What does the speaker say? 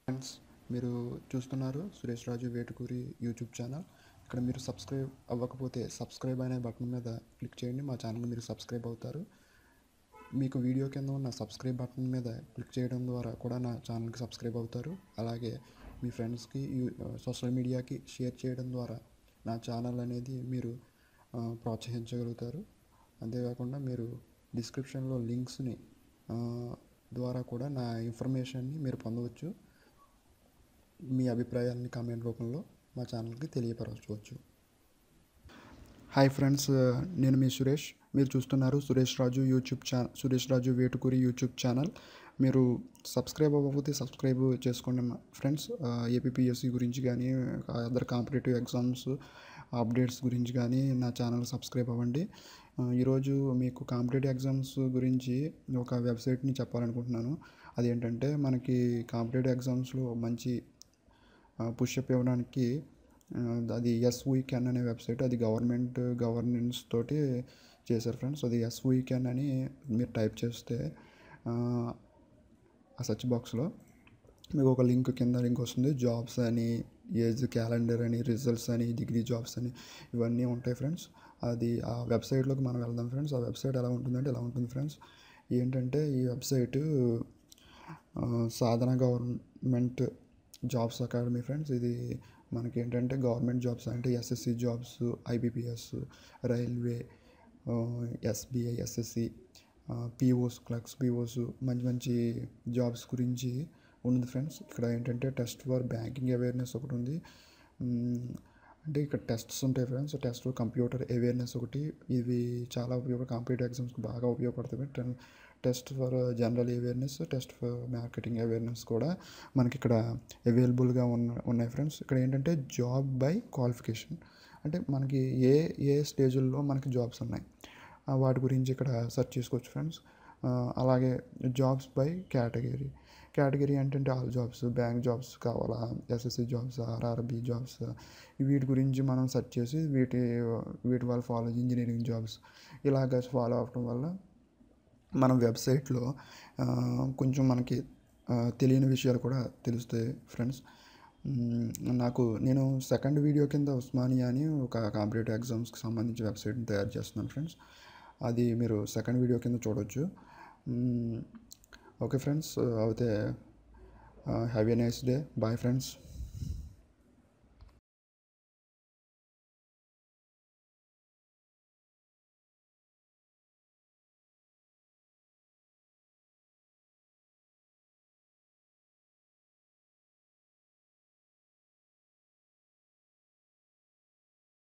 Friends, మీరు చూస్తున్నారు సురేష్ రాజు Vetukuri YouTube channel. ఇక్కడ మీరు సబ్స్క్రైబ్ అవ్వకపోతే సబ్స్క్రైబ్ అనే బటన్ మీద క్లిక్ చేయండి. మా ఛానల్ మీరు సబ్స్క్రైబ్ అవుతారు. మీకు వీడియో కింద ఉన్న సబ్స్క్రైబ్ బటన్ మీద క్లిక్ చేయడం ద్వారా కూడా నా ఛానల్కి సబ్స్క్రైబ్ అవుతారు. అలాగే మీ ఫ్రెండ్స్కి సోషల్ మీడియాకి షేర్ చేయడం ద్వారా నా ఛానల్ అనేది మీరు ప్రోత్సహించగలుగుతారు. అంతేకాకుండా మీరు డిస్క్రిప్షన్లో లింక్స్ని ద్వారా కూడా నా ఇన్ఫర్మేషన్ని మీరు పొందవచ్చు. మీ అభిప్రాయాలని కామెంట్ రూపంలో మా ఛానల్కి తెలియపరచవచ్చు. హాయ్ ఫ్రెండ్స్, నేను మీ సురేష్. మీరు చూస్తున్నారు సురేష్ రాజు వేటుకూరి యూట్యూబ్ ఛానల్. మీరు సబ్స్క్రైబ్ అవ్వకపోతే సబ్స్క్రైబ్ చేసుకోండి ఫ్రెండ్స్. ఏపీపీఎస్సి గురించి కానీ అదర్ కాంపిటేటివ్ ఎగ్జామ్స్ అప్డేట్స్ గురించి కానీ నా ఛానల్ సబ్స్క్రైబ్ అవ్వండి. ఈరోజు మీకు కాంపిటేటివ్ ఎగ్జామ్స్ గురించి ఒక వెబ్సైట్ని చెప్పాలనుకుంటున్నాను. అదేంటంటే మనకి కాంపిటేటివ్ ఎగ్జామ్స్లో మంచి పుషప్ ఇవ్వడానికి అది SWICAN అనే వెబ్సైట్. అది గవర్నెన్స్ తోటి చేశారు ఫ్రెండ్స్. అది SWICAN అని మీరు టైప్ చేస్తే ఆ సెర్చ్ బాక్స్లో మీకు ఒక కింద లింక్ వస్తుంది. జాబ్స్ అని, ఏజ్ క్యాలెండర్ అని, రిజల్ట్స్ అని, డిగ్రీ జాబ్స్ అని ఇవన్నీ ఉంటాయి ఫ్రెండ్స్. అది ఆ వెబ్సైట్లోకి మనం వెళ్దాం ఫ్రెండ్స్. ఆ వెబ్సైట్ ఎలా ఉంటుందంటే ఇలా ఉంటుంది ఫ్రెండ్స్. ఏంటంటే ఈ వెబ్సైట్ సాధన గవర్నమెంట్ జాబ్స్ అకాడమీ ఫ్రెండ్స్. ఇది మనకి ఏంటంటే గవర్నమెంట్ జాబ్స్ అంటే SSC jobs, IBPS, railway, SBI, SSC, POs, clerks, POs మంచి జాబ్స్ గురించి ఉంది ఫ్రెండ్స్. ఇక్కడ ఏంటంటే టెస్ట్ ఫర్ బ్యాంకింగ్ అవేర్నెస్ ఒకటి ఉంది. అంటే ఇక్కడ టెస్ట్స్ ఉంటాయి ఫ్రెండ్స్. టెస్ట్ కంప్యూటర్ అవేర్నెస్ ఒకటి. ఇవి చాలా కాంపిటేటివ్ ఎగ్జామ్స్కి బాగా ఉపయోగపడతాయి. Test for general awareness, test for marketing awareness కూడా మనకి ఇక్కడ అవైలబుల్గా ఉన్నాయి ఫ్రెండ్స్. ఇక్కడ ఏంటంటే జాబ్ బై క్వాలిఫికేషన్, అంటే మనకి ఏ స్టేజ్ల్లో మనకి జాబ్స్ ఉన్నాయి వాటి గురించి ఇక్కడ సెర్చ్ చేసుకోవచ్చు ఫ్రెండ్స్. అలాగే జాబ్స్ బై కేటగిరీ అంటే ఆల్ జాబ్స్, బ్యాంక్ జాబ్స్ కావాలా, SSC జాబ్స్, RRB జాబ్స్, వీటి గురించి మనం సెర్చ్ చేసి వీటి వల్ల ఫాలో ఇంజనీరింగ్ జాబ్స్ ఇలాగ ఫాలో అవడం వల్ల మన వెబ్సైట్లో కొంచెం మనకి తెలియని విషయాలు కూడా తెలుస్తాయి ఫ్రెండ్స్. నేను సెకండ్ వీడియో కింద ఉస్మానియా అని ఒక కాంపిటేటివ్ ఎగ్జామ్స్కి సంబంధించి వెబ్సైట్ని తయారు చేస్తున్నాను ఫ్రెండ్స్. అది మీరు సెకండ్ వీడియో కింద చూడవచ్చు. ఓకే ఫ్రెండ్స్, అయితే have a nice day. Bye friends.